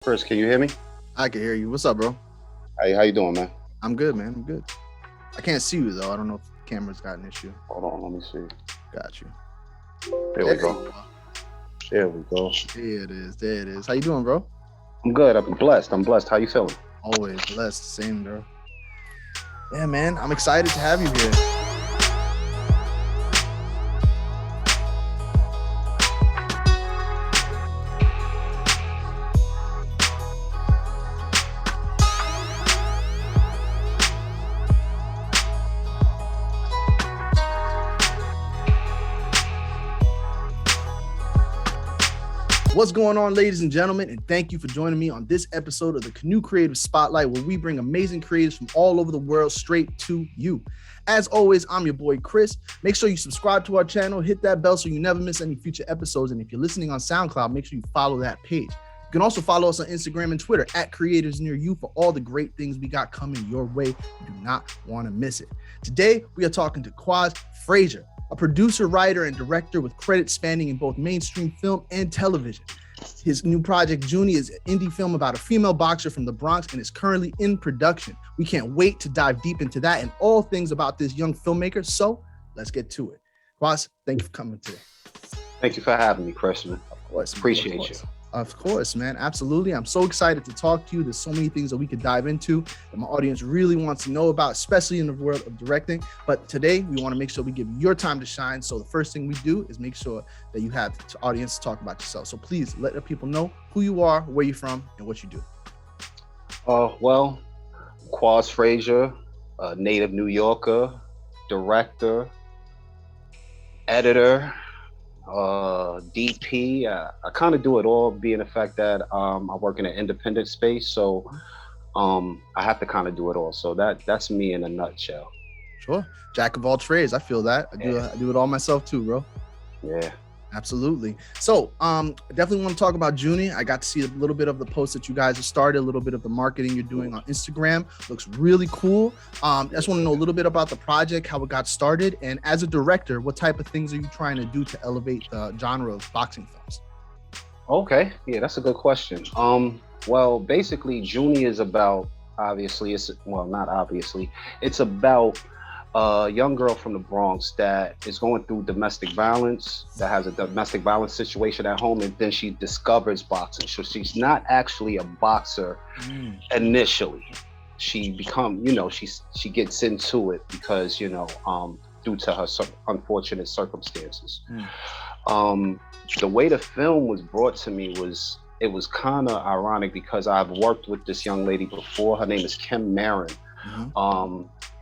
Chris, can you hear me? I can hear you. What's up, bro? How you doing, man? I'm good, man. I'm good. I can't see you though. I don't know if the camera's got an issue. Hold on, let me see. Got you. There we go. There we go. There it is. There it is. How you doing, bro? I'm good. I'm blessed. How you feeling? Always blessed. Same, bro. Yeah, man. I'm excited to have you here. What's going on, ladies and gentlemen, and thank you for joining me on this episode of the Canoe Creative Spotlight, where we bring amazing creatives from all over the world straight to you. As always, I'm your boy, Chris. Make sure you subscribe to our channel, hit that bell so you never miss any future episodes, and if you're listening on SoundCloud, make sure you follow that page. You can also follow us on Instagram and Twitter at CreativesNearU for all the great things we got coming your way. You do not want to miss it. Today, we are talking to Kwaz Fraser, a producer, writer, and director with credits spanning in both mainstream film and television. His new project, Junie, is an indie film about a female boxer from the Bronx and is currently in production. We can't wait to dive deep into that and all things about this young filmmaker. So let's get to it. Kwaz, thank you for coming today. Thank you for having me, Chris. Man. Of course. Appreciate you. Of course, man. Absolutely. I'm so excited to talk to you. There's so many things that we could dive into that my audience really wants to know about, especially in the world of directing. But today we want to make sure we give your time to shine. So the first thing we do is make sure that you have the audience to talk about yourself. So please let the people know who you are, where you're from, and what you do. Well, Kwaz Fraser, a native New Yorker, director, editor, DP. I kind of do it all, being the fact that I work in an independent space, so I have to kind of do it all. So that's me in a nutshell. Sure. Jack of all trades. I feel that. I do it all myself too, bro. Yeah. Absolutely. So definitely want to talk about Junie. I got to see a little bit of the posts that you guys have started, a little bit of the marketing you're doing on Instagram. Looks really cool. I just want to know a little bit about the project, how it got started, and as a director, what type of things are you trying to do to elevate the genre of boxing films? Okay. Yeah, that's a good question. Well, basically, Junie is about, it's about a young girl from the Bronx that is going through domestic violence, that has a domestic violence situation at home, and then she discovers boxing. So she's not actually a boxer initially. She she gets into it because, due to her unfortunate circumstances. The way the film was brought to me was kind of ironic because I've worked with this young lady before. Her name is Kim Marin.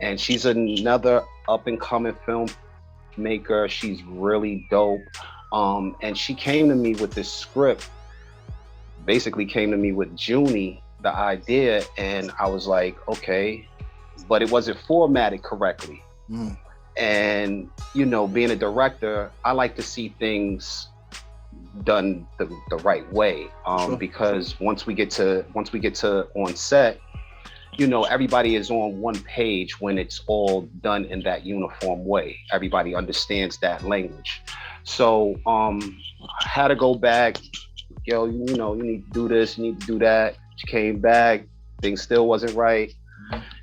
And she's another up-and-coming filmmaker. She's really dope. And she came to me with this script, basically came to me with Junie, the idea, and I was like, okay, but it wasn't formatted correctly. And, being a director, I like to see things done the right way. Because once we get to on set, everybody is on one page when it's all done in that uniform way. Everybody understands that language. So I had to go back, you need to do this, you need to do that. She came back, things still wasn't right.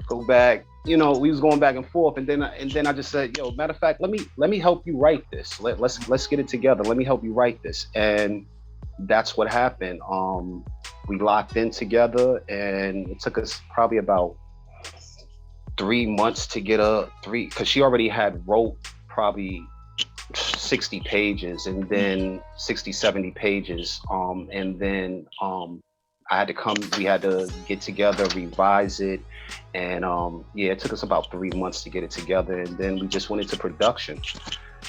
Go back, we was going back and forth, and then I just said, matter of fact, let me help you write this. Let's get it together. Let me help you write this. And that's what happened. We locked in together, and it took us probably about 3 months to get because she already had wrote probably 60 pages and then 60, 70 pages. And then we had to get together, revise it. And it took us about 3 months to get it together. And then we just went into production,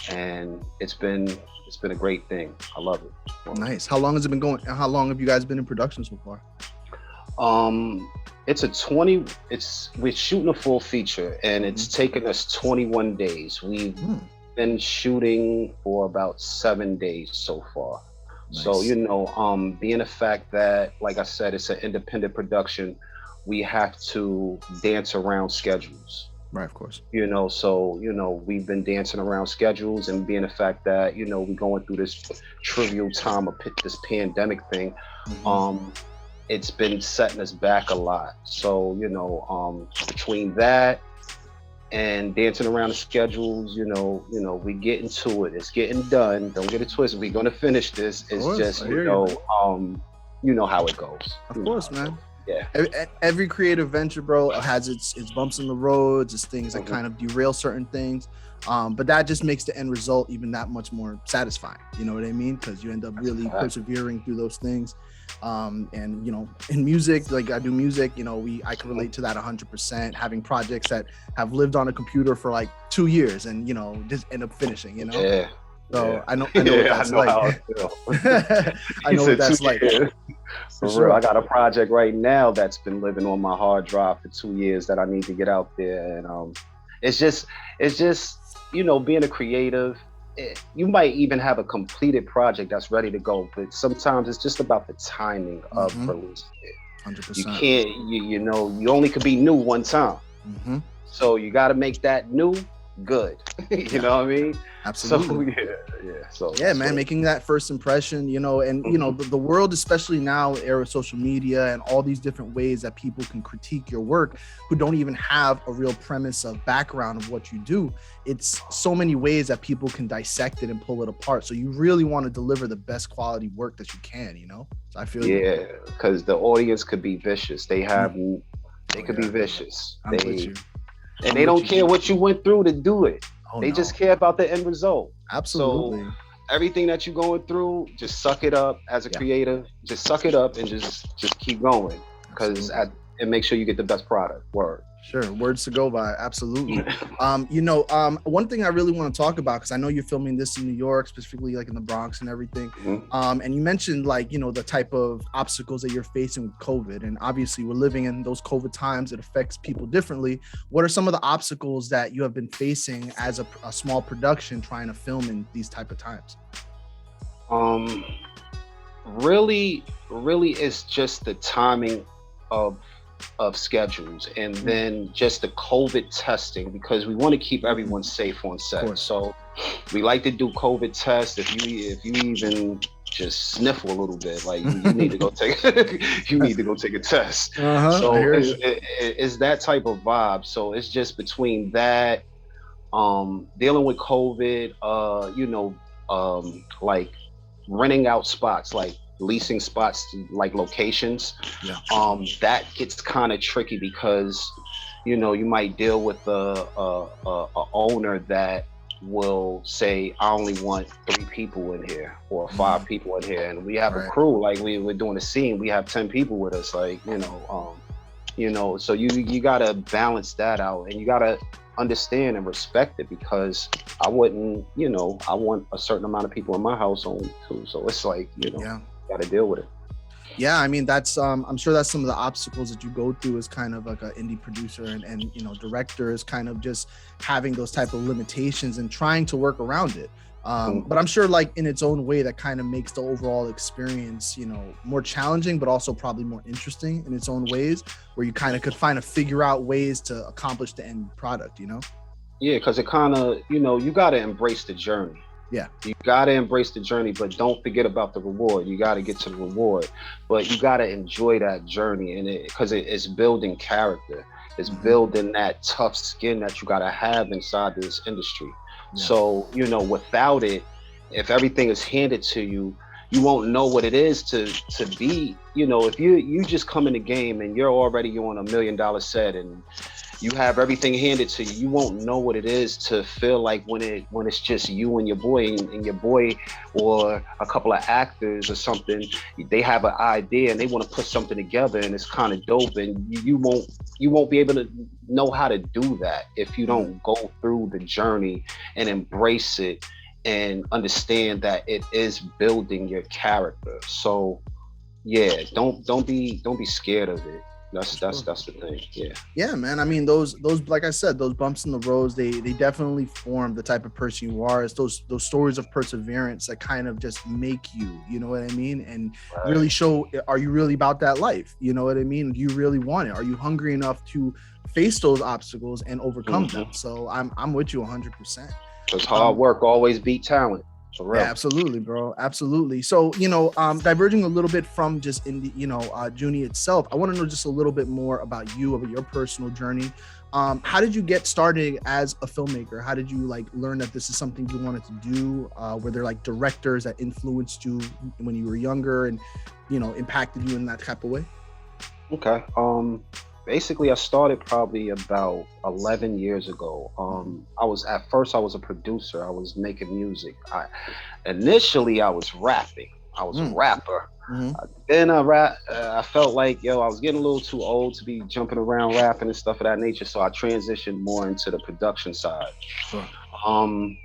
and it's been a great thing. I love it. Nice. How long has it been going? How long have you guys been in production so far? We're shooting a full feature, and it's taken us 21 days. We've been shooting for about 7 days so far. Nice. So, being the fact that, like I said, it's an independent production, we have to dance around schedules. Right, of course. We've been dancing around schedules, and being the fact that, we're going through this trivial time of this pandemic thing, it's been setting us back a lot. So, between that and dancing around the schedules, we get into it. It's getting done. Don't get it twisted. We're gonna finish this. It's just, you know how it goes. Of course, man. Yeah. Every creative venture, bro, has its bumps in the roads, its things that kind of derail certain things. But that just makes the end result even that much more satisfying. You know what I mean? Because you end up really persevering through those things. And in music, like I do music, I can relate to that 100%. Having projects that have lived on a computer for like 2 years and just end up finishing. Yeah. So I know what that's like. I know what that's like. For real, I got a project right now that's been living on my hard drive for 2 years that I need to get out there, and it's just being a creative. You might even have a completed project that's ready to go, but sometimes it's just about the timing of releasing it. 100%. You can't, you only could be new one time, so you got to make that new good. You know what I mean? Absolutely. So man, making that first impression, and the world, especially now, era of social media and all these different ways that people can critique your work who don't even have a real premise of background of what you do. It's so many ways that people can dissect it and pull it apart. So you really want to deliver the best quality work that you can, So I feel because the audience could be vicious. They could be vicious. I'm with you. And they don't care what you went through to do it. They just care about the end result. Absolutely. So everything that you're going through, just suck it up as a creative. Just suck it up and just keep going, because and make sure you get the best product. Word. Sure, words to go by. Absolutely. One thing I really want to talk about, because I know you're filming this in New York, specifically like in the Bronx and everything. And you mentioned the type of obstacles that you're facing with COVID, and obviously we're living in those COVID times. It affects people differently. What are some of the obstacles that you have been facing as a small production trying to film in these type of times? Really, it's just the timing of schedules, and then just the COVID testing, because we want to keep everyone safe on set. So we like to do COVID tests. If you even just sniffle a little bit, like you need to go take a test. So it's that type of vibe. So it's just between that, dealing with COVID, like renting out spots, like leasing spots to like locations. That gets kind of tricky, because you might deal with a owner that will say, I only want 3 people in here or 5 people in here, and we have a crew, like we're doing a scene, we have 10 people with us, like so you gotta balance that out, and you gotta understand and respect it, because I wouldn't, I want a certain amount of people in my household too, so it's like got to deal with it. Yeah, I mean, that's I'm sure that's some of the obstacles that you go through as kind of like an indie producer and director, is kind of just having those type of limitations and trying to work around it. But I'm sure, like, in its own way, that kind of makes the overall experience, more challenging, but also probably more interesting in its own ways, where you kind of could figure out ways to accomplish the end product, Yeah, because it kind of, you got to embrace the journey. Yeah, you got to embrace the journey, but don't forget about the reward. You got to get to the reward, but you got to enjoy that journey, and because it's building character. It's building that tough skin that you got to have inside this industry. So, without it, if everything is handed to you, you won't know what it is to be, if you just come in the game and you're already on $1 million set and you have everything handed to you, you won't know what it is to feel like when it's just you and your boy or a couple of actors or something. They have an idea and they want to put something together, and it's kind of dope, and you won't be able to know how to do that if you don't go through the journey and embrace it and understand that it is building your character. So yeah, don't be scared of it. That's the thing. Yeah, man. I mean, those like I said, those bumps in the roads, they definitely form the type of person you are. It's those stories of perseverance that kind of just make you know what I mean, and really show, are you really about that life? You know what I mean? Do you really want it? Are you hungry enough to face those obstacles and overcome them? So I'm with you 100%. Because hard work always beat talent. For Yeah, real. absolutely, bro. Absolutely. So, diverging a little bit from just indie, Junie itself, I want to know just a little bit more about you, about your personal journey. How did you get started as a filmmaker? How did you like learn that this is something you wanted to do? Were there like directors that influenced you when you were younger and, impacted you in that type of way? Okay. Basically, I started probably about 11 years ago. I was a producer. I was making music. Initially I was rapping. I was a Mm-hmm. rapper. Mm-hmm. Then I felt like I was getting a little too old to be jumping around rapping and stuff of that nature. So I transitioned more into the production side. Sure. Um,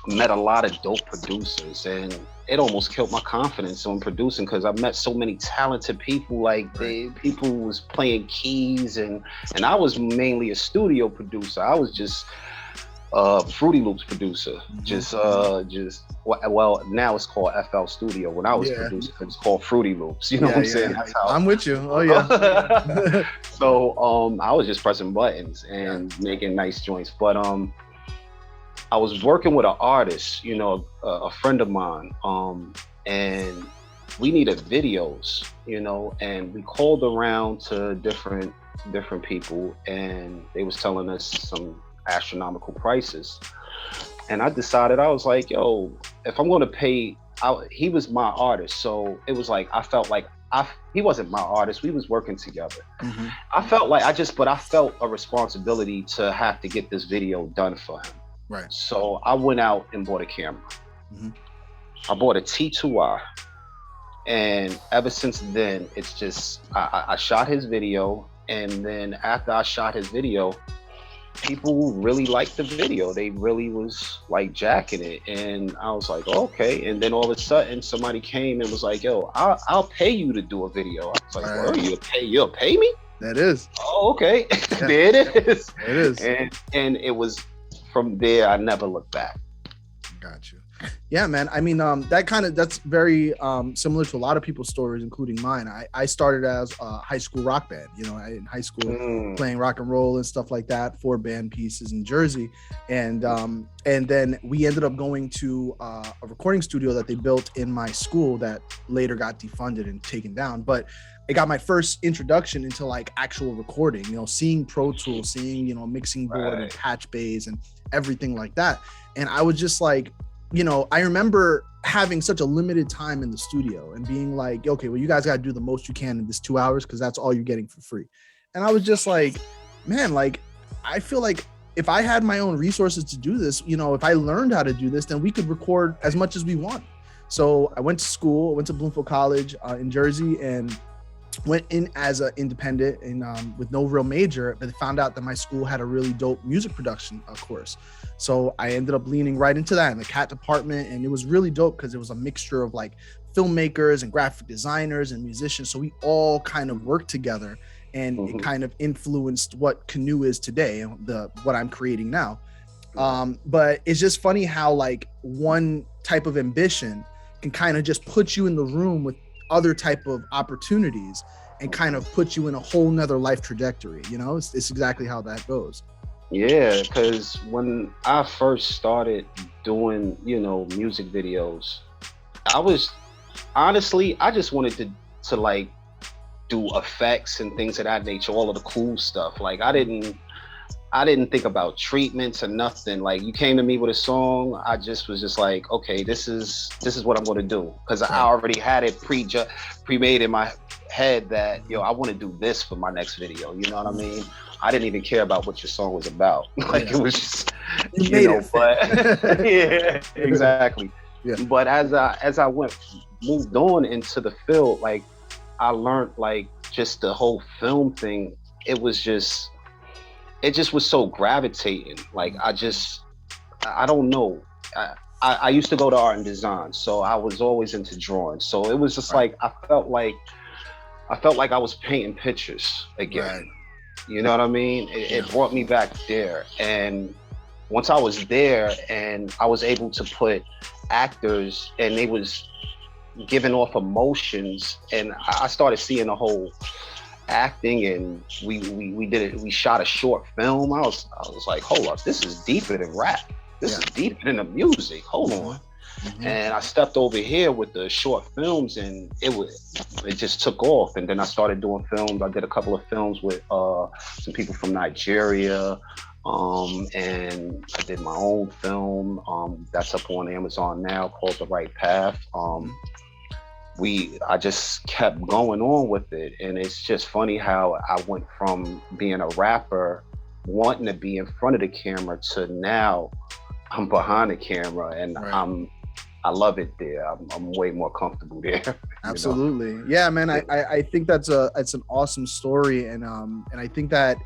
Met a lot of dope producers, and it almost killed my confidence on producing because I met so many talented people. Like Right. people was playing keys, and I was mainly a studio producer. I was just Fruity Loops producer. Well, now it's called FL Studio. When I was Yeah. producing, it was called Fruity Loops. You know Yeah, what I'm saying? yeah. That's how. I'm with you. Oh yeah. So I was just pressing buttons Yeah. and making nice joints. But I was working with an artist, a friend of mine, and we needed videos, and we called around to different people, and they was telling us some astronomical prices. And I decided, I was like, yo, if I'm going to pay, he was my artist, so it was like I felt like he wasn't my artist. We was working together. Mm-hmm. I felt like but I felt a responsibility to have to get this video done for him. Right. So I went out and bought a camera. Mm-hmm. I bought a T2i, and ever since then, it's just I shot his video, and then after I shot his video, people really liked the video. They really was like jacking it, and I was like, okay. And then all of a sudden, somebody came and was like, yo, I'll pay you to do a video. I was like, Right. well, you'll pay me? That is. Oh, okay. Yeah. There it is. It is. And it was from there, I never looked back. Got you. Yeah, man. I mean, that's very similar to a lot of people's stories, including mine. I started as a high school rock band, in high school playing rock and roll and stuff like that, 4 band pieces in Jersey. And then we ended up going to a recording studio that they built in my school that later got defunded and taken down. But it got my first introduction into like actual recording, seeing Pro Tools, seeing, mixing board and patch bays and everything like that. And I was just like, I remember having such a limited time in the studio and being like, okay, well, you guys got to do the most you can in this 2 hours because that's all you're getting for free. And I was just like, man, like, I feel like if I had my own resources to do this, if I learned how to do this, then we could record as much as we want. So I went to school, went to Bloomfield College in Jersey, and went in as an independent and with no real major, but found out that my school had a really dope music production course. So I ended up leaning right into that in the CAT department. And it was really dope because it was a mixture of like filmmakers and graphic designers and musicians. So we all kind of worked together, and it kind of influenced what CNU is today, what I'm creating now. But it's just funny how like one type of ambition can kind of just put you in the room with other type of opportunities and kind of put you in a whole nother life trajectory. It's exactly how that goes. Yeah, because when I first started doing, music videos, I just wanted to like do effects and things of that nature, all of the cool stuff. Like I didn't think about treatments or nothing. Like you came to me with a song, I just was just like, okay, this is what I'm going to do, because I already had it pre-made in my head that I want to do this for my next video. You know what I mean? I didn't even care about what your song was about. Like it was just, but yeah, exactly. Yeah. But as I moved on into the field, like I learned like just the whole film thing. It just was so gravitating. Like I don't know. I used to go to art and design, so I was always into drawing. So it was just like I felt like I was painting pictures again. Right. You know what I mean? It brought me back there. And once I was there and I was able to put actors and they was giving off emotions, and I started seeing the whole acting, and we did it. We shot a short film. I was like, hold up, this is deeper than rap. This is deeper than the music. Hold on. And I stepped over here with the short films, and it just took off. And then I started doing films. I did a couple of films with some people from Nigeria, and I did my own film that's up on Amazon now, called The Right Path. I just kept going on with it, and it's just funny how I went from being a rapper, wanting to be in front of the camera, to now I'm behind the camera, and I love it there. I'm way more comfortable there. Absolutely. Yeah, man. I think it's an awesome story. And I think that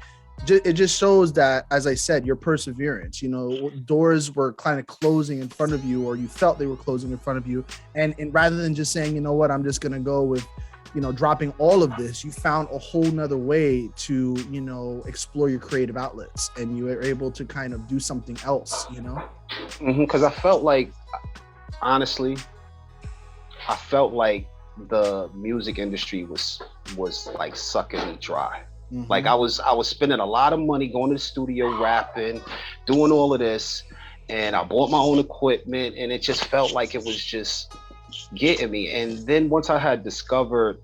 it just shows that, as I said, your perseverance, doors were kind of closing in front of you, or you felt they were closing in front of you. And rather than just saying, you know what, I'm just going to go with, dropping all of this, you found a whole nother way to, explore your creative outlets, and you were able to kind of do something else, Because I felt like, honestly, I felt like the music industry was like sucking me dry. Like I was spending a lot of money going to the studio, rapping, doing all of this, and I bought my own equipment, and it just felt like it was just getting me. And then once I had discovered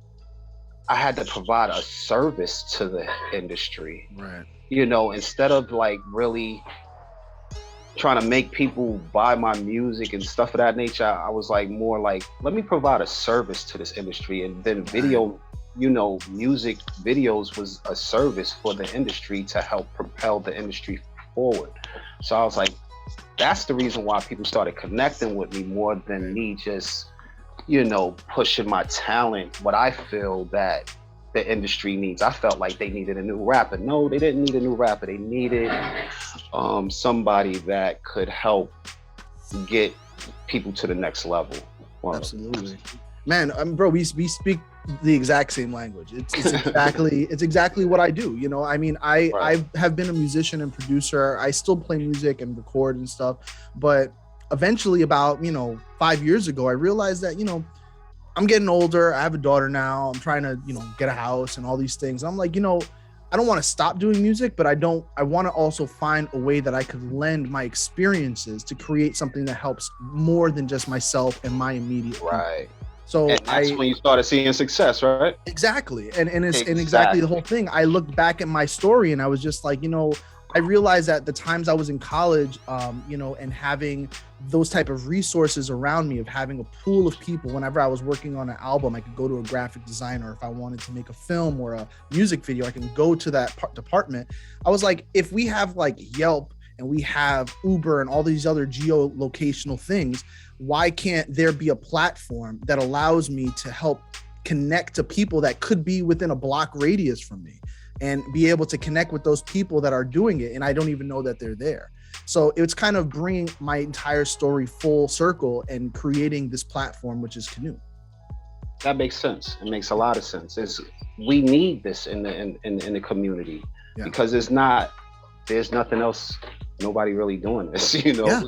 I had to provide a service to the industry, right? Instead of like really trying to make people buy my music and stuff of that nature, I was like more like, let me provide a service to this industry. And then music videos was a service for the industry to help propel the industry forward. So I was like, that's the reason why people started connecting with me more than me just, pushing my talent, what I feel that the industry needs. I felt like they needed a new rapper. No, they didn't need a new rapper. They needed somebody that could help get people to the next level. Wow. Absolutely. Man, bro, we speak the exact same language. It's exactly what I do. I have been a musician and producer. I still play music and record and stuff, but eventually about 5 years ago, I realized that I'm getting older. I have a daughter now. I'm trying to get a house and all these things. I'm like, I don't want to stop doing music, but I want to also find a way that I could lend my experiences to create something that helps more than just myself and my immediate right people. So that's when you started seeing success, right? Exactly. And exactly the whole thing. I looked back at my story and I was just like, I realized that the times I was in college, and having those type of resources around me, of having a pool of people, whenever I was working on an album, I could go to a graphic designer. If I wanted to make a film or a music video, I can go to that department. I was like, if we have like Yelp and we have Uber and all these other geolocational things, why can't there be a platform that allows me to help connect to people that could be within a block radius from me, and be able to connect with those people that are doing it, and I don't even know that they're there. So it's kind of bringing my entire story full circle and creating this platform, which is Canoe. That makes sense. It makes a lot of sense. We need this in the community, because there's nothing else, nobody really doing this, Yeah.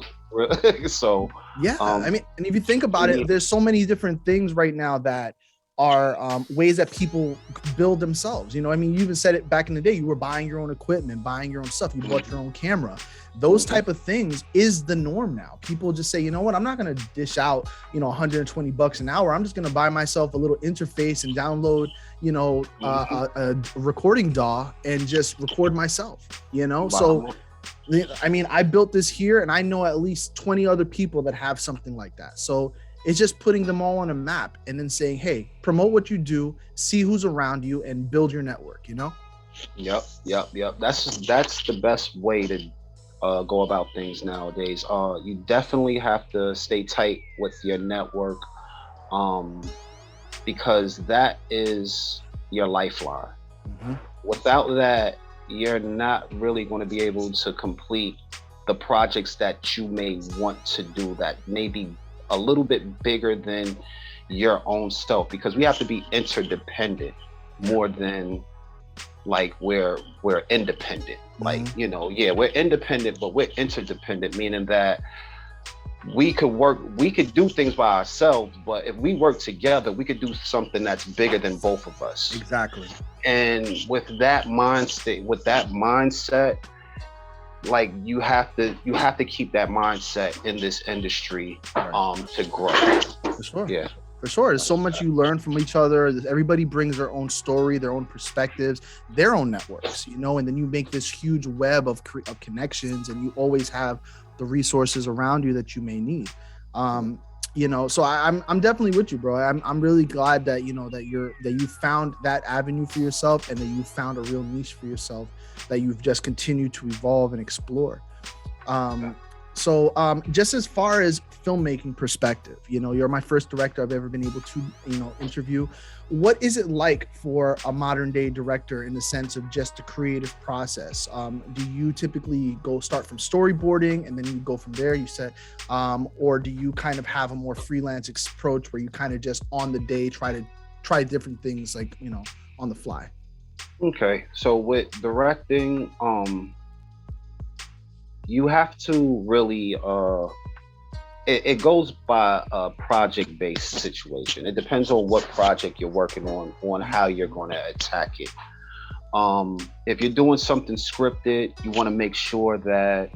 So I mean, and if you think about it, there's so many different things right now that are ways that people build themselves. You even said it back in the day, you were buying your own equipment, buying your own stuff, you bought your own camera. Those type of things is the norm now. People just say, you know what, I'm not going to dish out, $120 an hour. I'm just going to buy myself a little interface and download, a recording DAW and just record myself, Wow. So, I mean, I built this here and I know at least 20 other people that have something like that. So it's just putting them all on a map and then saying, hey, promote what you do, see who's around you, and build your network, Yep. That's the best way to go about things nowadays. You definitely have to stay tight with your network, because that is your lifeline. Without that, you're not really going to be able to complete the projects that you may want to do, that may be a little bit bigger than your own self, because we have to be interdependent more than like we're independent. Like, we're independent, but we're interdependent, meaning that we could do things by ourselves, but if we work together, we could do something that's bigger than both of us. Exactly. And with that mindset, like you have to keep that mindset in this industry to grow. For sure. Yeah. For sure. There's so much you learn from each other. Everybody brings their own story, their own perspectives, their own networks, you know, and then you make this huge web of connections, and you always have the resources around you that you may need. You know, so I'm definitely with you, bro. I'm really glad that, you know, that you found that avenue for yourself, and that you found a real niche for yourself that you've just continued to evolve and explore. So just as far as filmmaking perspective, you know, you're my first director I've ever been able to, you know, interview. What is it like for a modern day director in the sense of just the creative process? Do you typically start from storyboarding and then you go from there, you said, or do you kind of have a more freelance approach where you kind of just on the day try different things, like, you know, on the fly? Okay. So with directing, you have to really it goes by a project-based situation. It depends on what project you're working on how you're going to attack it. If you're doing something scripted, you want to make sure that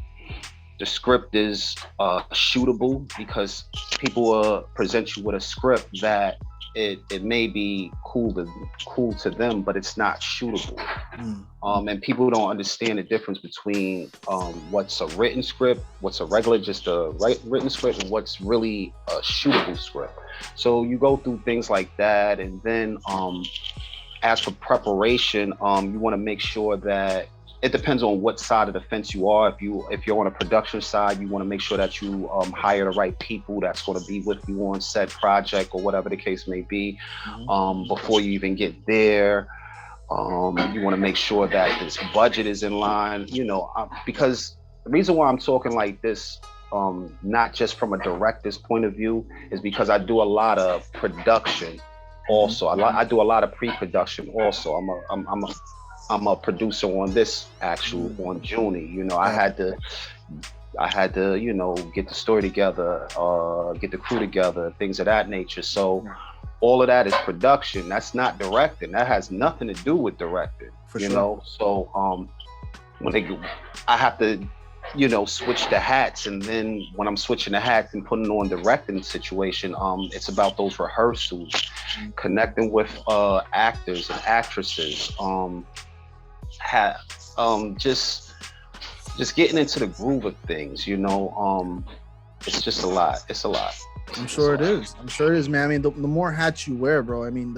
the script is shootable, because people will present you with a script that it may be cool to them, but it's not shootable. And people don't understand the difference between what's a written script, what's a regular just a written script, and what's really a shootable script. So you go through things like that, and then as for preparation, you want to make sure that it depends on what side of the fence you are. If you're on a production side, you want to make sure that you hire the right people that's going to be with you on said project or whatever the case may be. Before you even get there, you want to make sure that this budget is in line. You know, because the reason why I'm talking like this, not just from a director's point of view, is because I do a lot of production. Also, I do a lot of pre-production. Also, I'm a producer on this on Junie. You know, I had to, you know, get the story together, get the crew together, things of that nature. So all of that is production. That's not directing. That has nothing to do with directing. You know, so I have to, you know, switch the hats, and then when I'm switching the hats and putting on directing situation, it's about those rehearsals, connecting with actors and actresses, just getting into the groove of things, you know. It's just a lot. It's a lot. I'm sure it is. I'm sure it is, man. I mean, the more hats you wear, bro, I mean,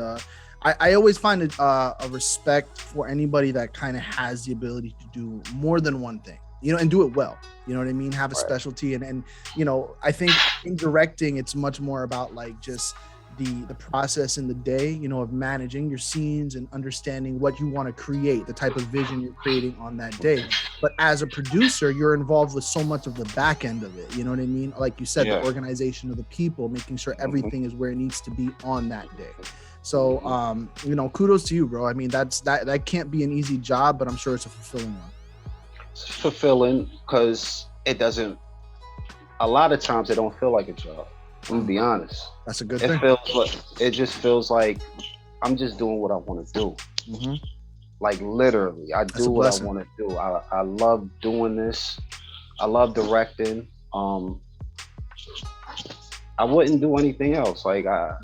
I always find it a respect for anybody that kind of has the ability to do more than one thing, you know, and do it well. You know what I mean? Have a specialty. And, you know, I think in directing, it's much more about like just the process in the day, you know, of managing your scenes and understanding what you want to create, the type of vision you're creating on that day. But as a producer, you're involved with so much of the back end of it. You know what I mean? Like you said, the organization of the people, making sure everything is where it needs to be on that day. So, you know, kudos to you, bro. I mean, that can't be an easy job, but I'm sure it's a fulfilling one. It's fulfilling because a lot of times it don't feel like a job. I'm gonna be honest. That's a good thing. It just feels like I'm just doing what I want to do. Like literally, I do what I want to do. I love doing this. I love directing. I wouldn't do anything else. Like I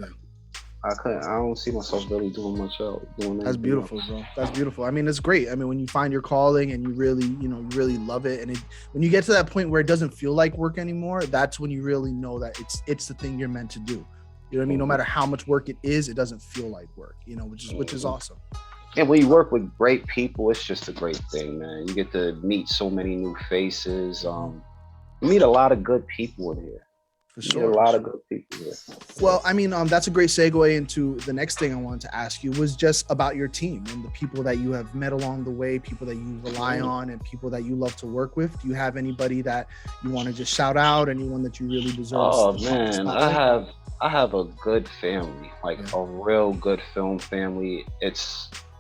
don't see myself really doing much else. That's beautiful, bro. That's beautiful. I mean, it's great. I mean, when you find your calling and you really, you know, you really love it, and when you get to that point where it doesn't feel like work anymore, that's when you really know that it's the thing you're meant to do. You know what I mean? No matter how much work it is, it doesn't feel like work. You know, which is awesome. And when you work with great people, it's just a great thing, man. You get to meet so many new faces. You meet a lot of good people in here. For sure. A lot of good people here. Well, I mean, that's a great segue into the next thing I wanted to ask you, was just about your team and the people that you have met along the way, people that you rely on, and people that you love to work with. Do you have anybody that you want to just shout out? Anyone that you really deserve? Oh man, I have a good family, like a real good film family.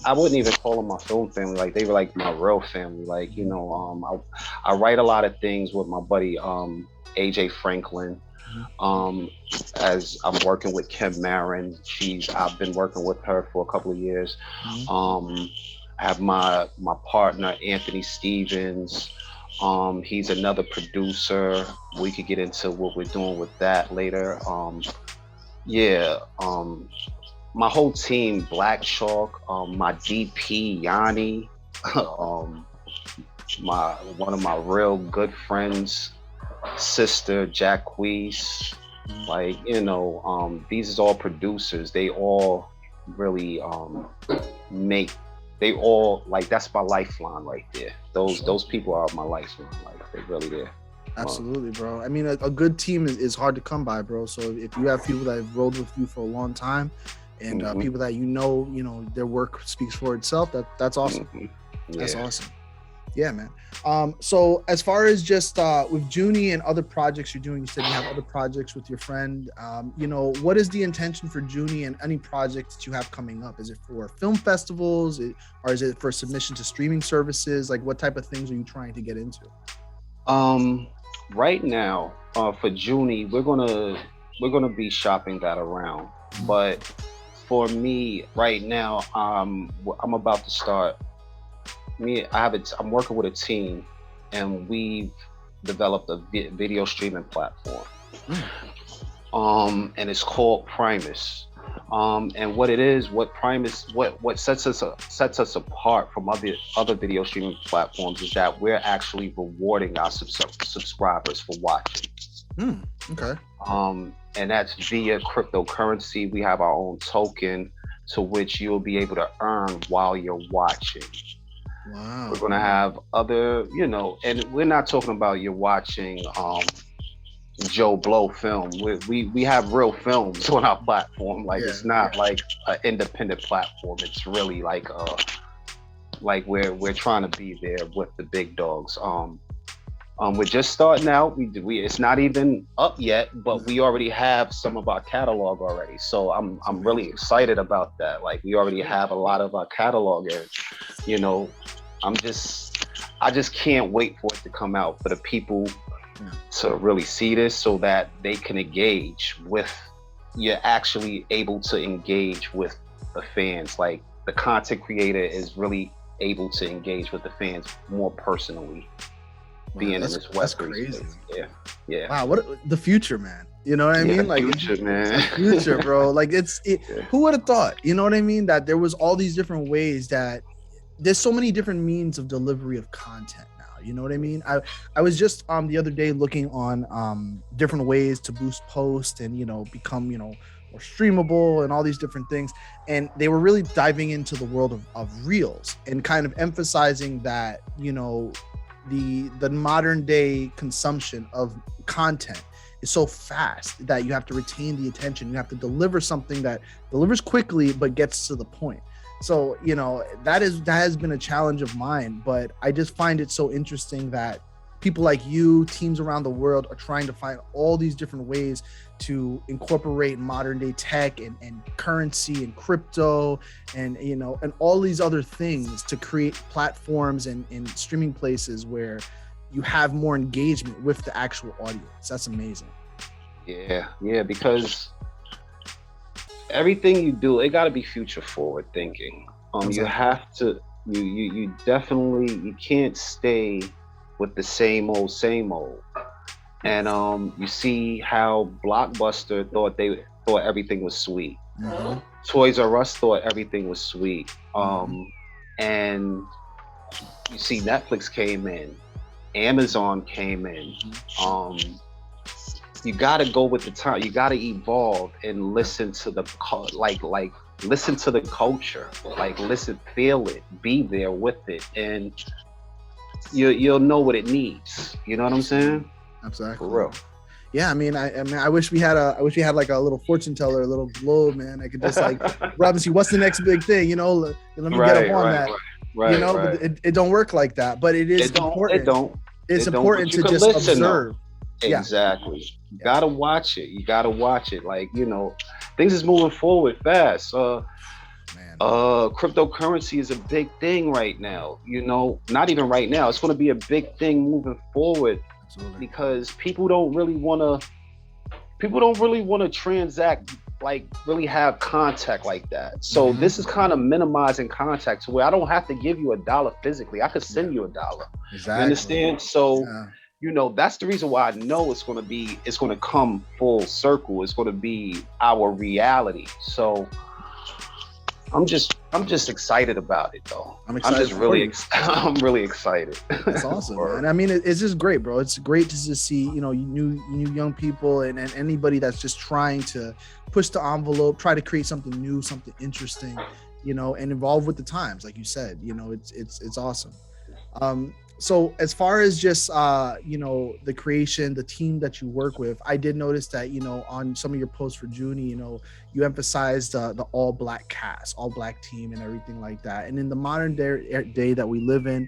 I wouldn't even call them my film family. Like they were like my real family. Like, you know, I write a lot of things with my buddy AJ Franklin. As I'm working with Kim Marin, I've been working with her for a couple of years. I have my partner Anthony Stevens. He's another producer. We could get into what we're doing with that later. Yeah. My whole team, Black Chalk, my DP Yanni, um, my one of my real good friends, sister Jacquees. Like, these is all producers. They all really make they all like that's my lifeline right there. Those people are my lifeline. Like they really there. Absolutely, bro. I mean, a good team is hard to come by, bro. So if you have people that have rolled with you for a long time, and people that their work speaks for itself, that's awesome. Yeah. That's awesome. Yeah, man. So as far as just with Junie and other projects you're doing, you said you have other projects with your friend. What is the intention for Junie and any projects that you have coming up? Is it for film festivals, or is it for submission to streaming services? Like, what type of things are you trying to get into? Right now, for Junie, we're gonna be shopping that around. But for me, right now, I'm about to start. I'm working with a team, and we've developed a video streaming platform. And it's called Priymus. And what it is, what Priymus, what sets us apart from other video streaming platforms is that we're actually rewarding our subscribers for watching. Okay. And that's via cryptocurrency. We have our own token to which you'll be able to earn while you're watching. Wow. We're gonna have other, and we're not talking about you're watching Joe Blow film. We have real films on our platform. Like it's not like an independent platform. It's really like we're trying to be there with the big dogs. We're just starting out. It's not even up yet, but we already have some of our catalog already. So I'm really excited about that. Like we already have a lot of our catalog, and I just can't wait for it to come out for the people to really see this, so that they can engage with. You're actually able to engage with the fans. Like the content creator is really able to engage with the fans more personally. Being in this Web3 space. Yeah. Wow, what the future, man. You know what I mean? Like future, man. Future, bro. Like who would have thought? You know what I mean? That there was all these different ways that there's so many different means of delivery of content now. You know what I mean? I was just the other day looking on different ways to boost post and become more streamable and all these different things. And they were really diving into the world of reels and kind of emphasizing that, the modern day consumption of content is so fast that you have to retain the attention. You have to deliver something that delivers quickly but gets to the point. So that has been a challenge of mine, but I just find it so interesting that people like you, teams around the world, are trying to find all these different ways to incorporate modern day tech and currency and crypto and and all these other things to create platforms and streaming places where you have more engagement with the actual audience. That's amazing. Yeah, because everything you do, it got to be future forward thinking. Exactly. You have to, you definitely, you can't stay with the same old. And you see how Blockbuster thought everything was sweet. Mm-hmm. Toys R Us thought everything was sweet. And you see Netflix came in, Amazon came in. You gotta go with the time. You gotta evolve and listen to the listen to the culture. Like listen, feel it, be there with it, and you'll know what it needs. You know what I'm saying? Exactly. For real. Yeah, I mean, I wish we had like a little fortune teller, a little globe, man. I could just like Robin, see what's the next big thing, let me get up on that. Right. But it don't work like that. But it is important. It's important to just observe. Exactly. You gotta watch it. Like, things is moving forward fast. Cryptocurrency is a big thing right now. Not even right now. It's going to be a big thing moving forward. Absolutely. Because people don't really want to transact like really have contact like that. So this is kind of minimizing contact to where I don't have to give you $1 physically. I could send you $1. Exactly. You understand? So you know, that's the reason why I know it's going to come full circle. It's going to be our reality. So I'm just excited about it, though. I'm really excited. That's awesome, man. I mean, it's just great, bro. It's great to just see, you know, new young people and anybody that's just trying to push the envelope, try to create something new, something interesting, you know, and evolve with the times, like you said. You know, it's awesome. So as far as just you know, the creation, the team that you work with, I did notice that, you know, on some of your posts for Junie, you know, you emphasized the all black cast, all black team and everything like that. And in the modern day that we live in,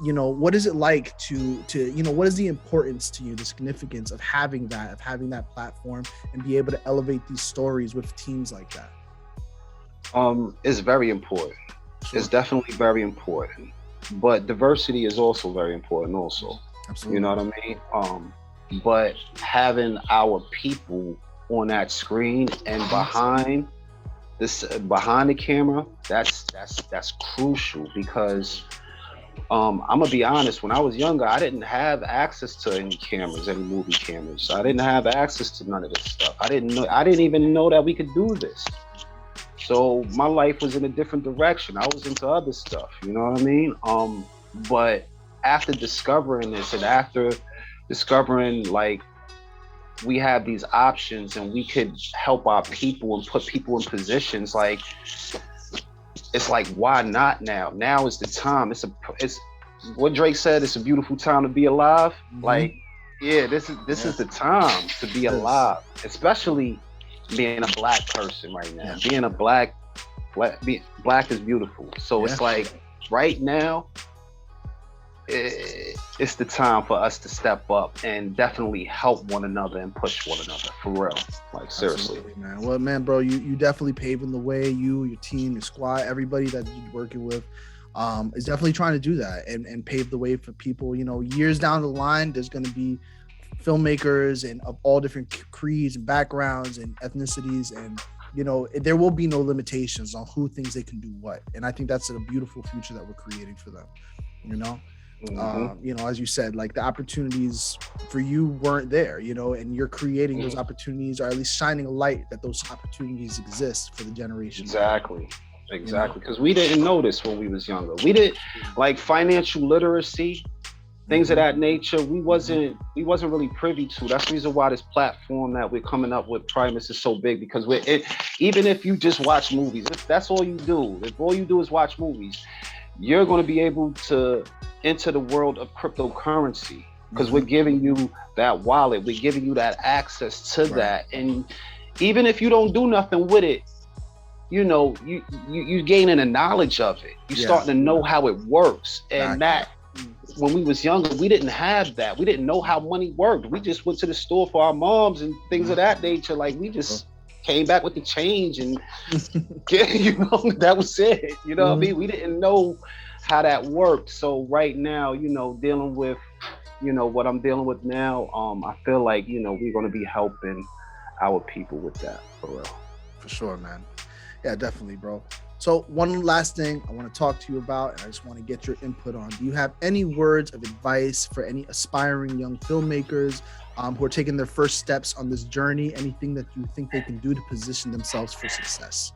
you know, what is it like to you know, what is the importance to you, the significance of having that platform and be able to elevate these stories with teams like that? It's very important. Sure. It's definitely very important. But diversity is also very important also. Absolutely. You know what I mean? But having our people on that screen and behind the camera, that's crucial, because I'm gonna be honest, when I was younger, I didn't have access to any cameras, any movie cameras. I didn't have access to none of this stuff. I didn't even know that we could do this. So my life was in a different direction. I was into other stuff, you know what I mean? But after discovering this, and after discovering like we have these options and we could help our people and put people in positions, like it's like, why not now? Now is the time. It's what Drake said, it's a beautiful time to be alive. Like, yeah, this is the time to be alive, especially being a black person right now. Being a black is beautiful. So it's like right now, it's the time for us to step up and definitely help one another and push one another, for real. Like, seriously. Absolutely, man. Well, man, bro, you definitely paving the way. You, your team, your squad, everybody that you're working with is definitely trying to do that and pave the way for people. You know, years down the line, there's going to be filmmakers and of all different creeds and backgrounds and ethnicities, and you know, there will be no limitations on who thinks they can do what. And I think that's a beautiful future that we're creating for them, you know. You know, as you said, like the opportunities for you weren't there, you know, and you're creating those opportunities, or at least shining a light that those opportunities exist for the generation. Exactly, because we didn't know this when we was younger. We didn't, like, financial literacy, things of that nature, we wasn't really privy to. That's the reason why this platform that we're coming up with, Priymus, is so big, because even if you just watch movies, if that's all you do, if all you do is watch movies, you're going to be able to enter the world of cryptocurrency, because we're giving you that wallet, we're giving you that access to that. And even if you don't do nothing with it, you know, you gaining a knowledge of it. You starting to know how it works. And that, when we was younger, we didn't have that. We didn't know how money worked. We just went to the store for our moms and things of that nature. Like, we just came back with the change and you know, that was it. You know what I mean? We didn't know how that worked. So right now, you know, dealing with, you know, what I'm dealing with now, I feel like, you know, we're going to be helping our people with that, for real. For sure, man. Yeah, definitely, bro. So one last thing I want to talk to you about, and I just want to get your input on. Do you have any words of advice for any aspiring young filmmakers who are taking their first steps on this journey? Anything that you think they can do to position themselves for success?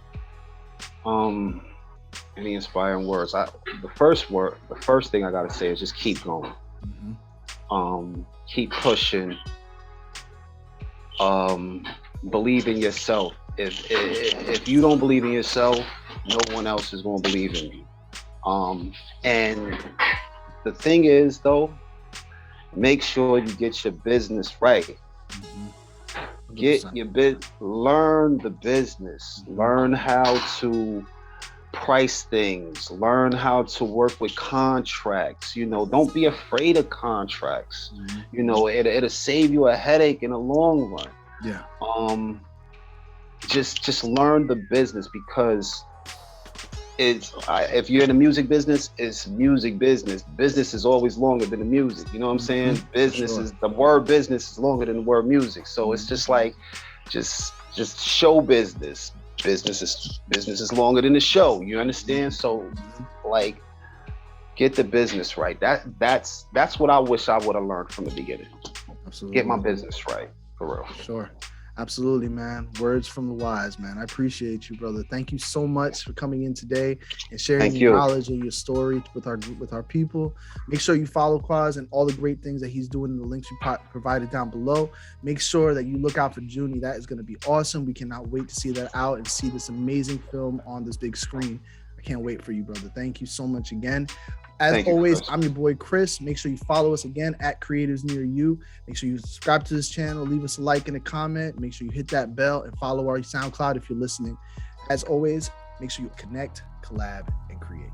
Any inspiring words? The first thing I gotta say is just keep going. Keep pushing. Believe in yourself. If you don't believe in yourself, no one else is gonna believe in you. And the thing is, though, make sure you get your business right. Get your learn the business. Learn how to price things. Learn how to work with contracts. You know, don't be afraid of contracts. You know, it'll save you a headache in the long run. Just learn the business, because if you're in the music business, it's music business. Business is always longer than the music. You know what I'm saying? Business is, the word business is longer than the word music. So it's just like, just show business. Business is longer than the show. You understand? So like get the business right. That's what I wish I would have learned from the beginning. Absolutely. Get my business right. For real. Sure. Absolutely, man. Words from the wise, man. I appreciate you, brother. Thank you so much for coming in today and sharing your knowledge and your story with our people. Make sure you follow Kwaz and all the great things that he's doing in the links we provided down below. Make sure that you look out for Junie. That is going to be awesome. We cannot wait to see that out and see this amazing film on this big screen. I can't wait for you, brother. Thank you so much again. As always, I'm your boy Chris. Make sure you follow us again at CreativesNearU. Make sure you subscribe to this channel, leave us a like and a comment. Make sure you hit that bell and follow our SoundCloud if you're listening. As always, make sure you connect, collab, and create.